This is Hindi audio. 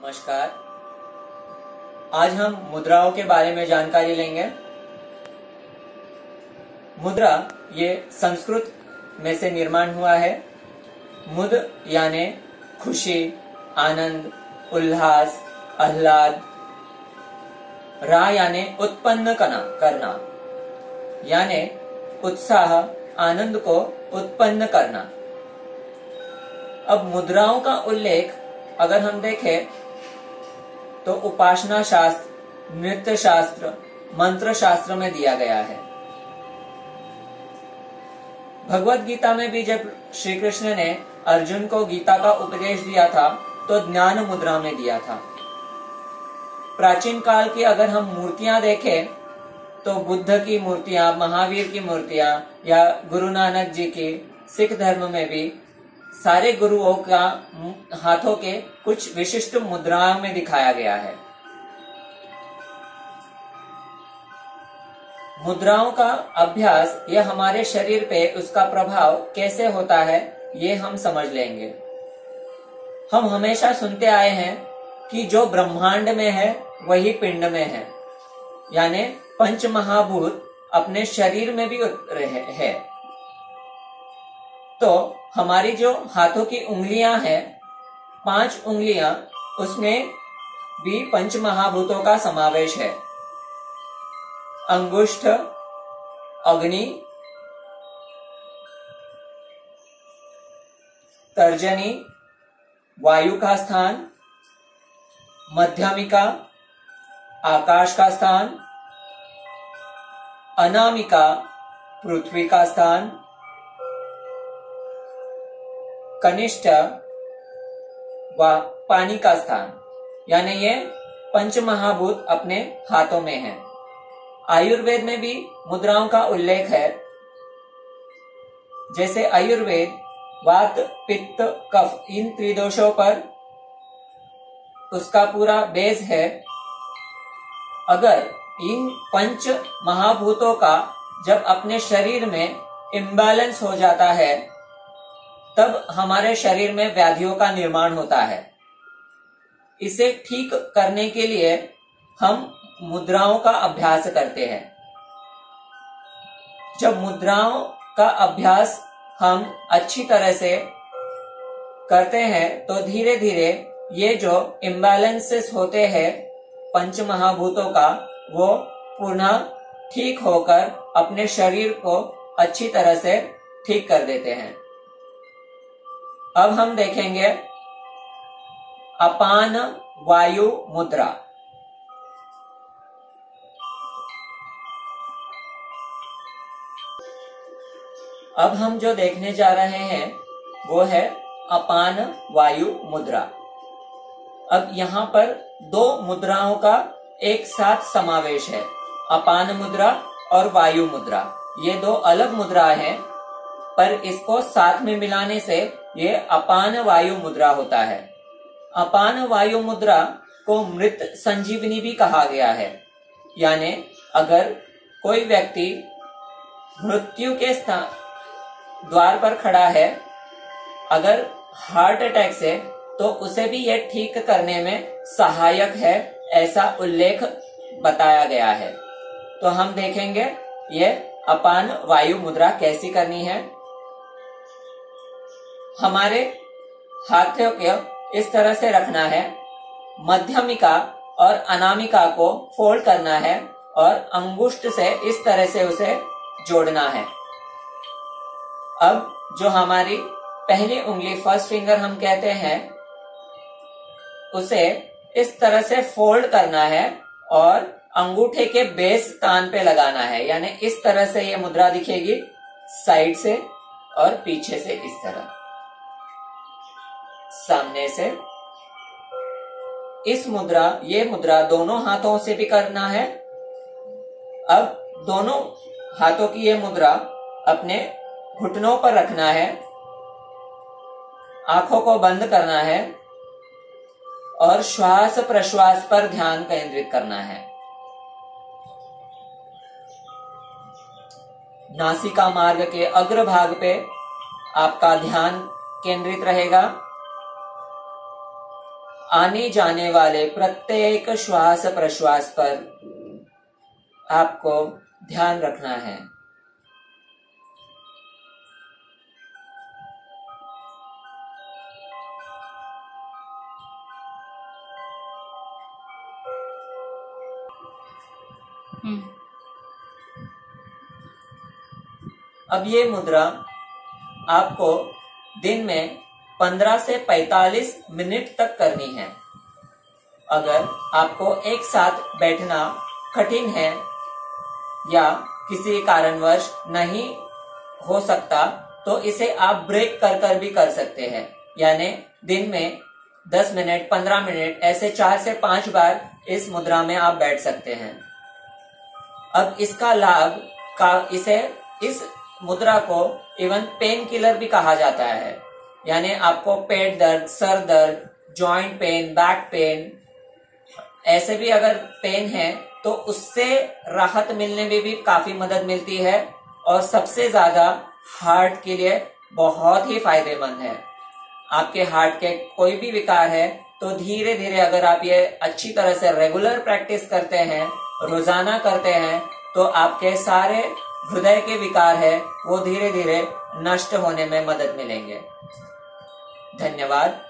नमस्कार। आज हम मुद्राओं के बारे में जानकारी लेंगे। मुद्रा ये संस्कृत में से निर्माण हुआ है। मुद यानी खुशी, आनंद, उल्लास, आह्लाद। रा यानी उत्पन्न करना यानी उत्साह, आनंद को उत्पन्न करना। अब मुद्राओं का उल्लेख अगर हम देखें तो उपासना शास्त्र, नृत्य शास्त्र, मंत्र शास्त्र में दिया गया है। भगवत गीता में भी जब श्री कृष्ण ने अर्जुन को गीता का उपदेश दिया था तो ज्ञान मुद्रा में दिया था। प्राचीन काल की अगर हम मूर्तियां देखें तो बुद्ध की मूर्तियां, महावीर की मूर्तियां या गुरु नानक जी की, सिख धर्म में भी सारे गुरुओं का हाथों के कुछ विशिष्ट मुद्राओं में दिखाया गया है। मुद्राओं का अभ्यास यह हमारे शरीर पे उसका प्रभाव कैसे होता है ये हम समझ लेंगे। हम हमेशा सुनते आए हैं कि जो ब्रह्मांड में है वही पिंड में है, यानी पंच महाभूत अपने शरीर में भी है। तो हमारी जो हाथों की उंगलियां हैं, 5 उंगलियां, उसमें भी पंच महाभूतों का समावेश है। अंगुष्ठ अग्नि, तर्जनी वायु का स्थान, मध्यमिका आकाश का स्थान, अनामिका पृथ्वी का स्थान, कनिष्ठ व पानी का स्थान, यानी ये पंच महाभूत अपने हाथों में हैं। आयुर्वेद में भी मुद्राओं का उल्लेख है। जैसे आयुर्वेद वात, पित्त, कफ इन त्रिदोषों पर उसका पूरा बेस है। अगर इन पंच महाभूतों का जब अपने शरीर में इम्बैलेंस हो जाता है तब हमारे शरीर में व्याधियों का निर्माण होता है। इसे ठीक करने के लिए हम मुद्राओं का अभ्यास करते हैं। जब मुद्राओं का अभ्यास हम अच्छी तरह से करते हैं तो धीरे धीरे ये जो इम्बैलेंसेस होते हैं पंच महाभूतों का, वो पुनः ठीक होकर अपने शरीर को अच्छी तरह से ठीक कर देते हैं। अब हम देखेंगे अपान वायु मुद्रा। अब हम जो देखने जा रहे हैं वो है अपान वायु मुद्रा। अब यहाँ पर 2 मुद्राओं का एक साथ समावेश है, अपान मुद्रा और वायु मुद्रा। ये 2 अलग मुद्रा हैं, पर इसको साथ में मिलाने से ये अपान वायु मुद्रा होता है। अपान वायु मुद्रा को मृत संजीवनी भी कहा गया है। यानी अगर कोई व्यक्ति मृत्यु के द्वार पर खड़ा है, अगर हार्ट अटैक से, तो उसे भी यह ठीक करने में सहायक है, ऐसा उल्लेख बताया गया है। तो हम देखेंगे ये अपान वायु मुद्रा कैसी करनी है। हमारे हाथों को इस तरह से रखना है, मध्यमिका और अनामिका को फोल्ड करना है और अंगुष्ठ से इस तरह से उसे जोड़ना है। अब जो हमारी पहली उंगली, फर्स्ट फिंगर हम कहते हैं, उसे इस तरह से फोल्ड करना है और अंगूठे के बेस स्थान पे लगाना है। यानी इस तरह से ये मुद्रा दिखेगी, साइड से और पीछे से इस तरह, सामने से। ये मुद्रा दोनों हाथों से भी करना है। अब दोनों हाथों की ये मुद्रा अपने घुटनों पर रखना है, आंखों को बंद करना है और श्वास प्रश्वास पर ध्यान केंद्रित करना है। नासिका मार्ग के अग्रभाग पे आपका ध्यान केंद्रित रहेगा। आने जाने वाले प्रत्येक श्वास प्रश्वास पर आपको ध्यान रखना है। अब ये मुद्रा आपको दिन में 15 से 45 मिनट तक करनी है। अगर आपको एक साथ बैठना कठिन है या किसी कारणवश नहीं हो सकता तो इसे आप ब्रेक कर कर भी कर सकते हैं। यानी दिन में 10 मिनट 15 मिनट ऐसे 4 से 5 बार इस मुद्रा में आप बैठ सकते हैं। अब इसका लाभ इस मुद्रा को इवन पेन किलर भी कहा जाता है। यानी आपको पेट दर्द, सर दर्द, जॉइंट पेन, बैक पेन, ऐसे भी अगर पेन है तो उससे राहत मिलने में भी काफी मदद मिलती है और सबसे ज्यादा हार्ट के लिए बहुत ही फायदेमंद है। आपके हार्ट के कोई भी विकार है तो धीरे धीरे अगर आप ये अच्छी तरह से रेगुलर प्रैक्टिस करते हैं, रोजाना करते हैं, तो आपके सारे हृदय के विकार है वो धीरे धीरे नष्ट होने में मदद मिलेंगे। धन्यवाद।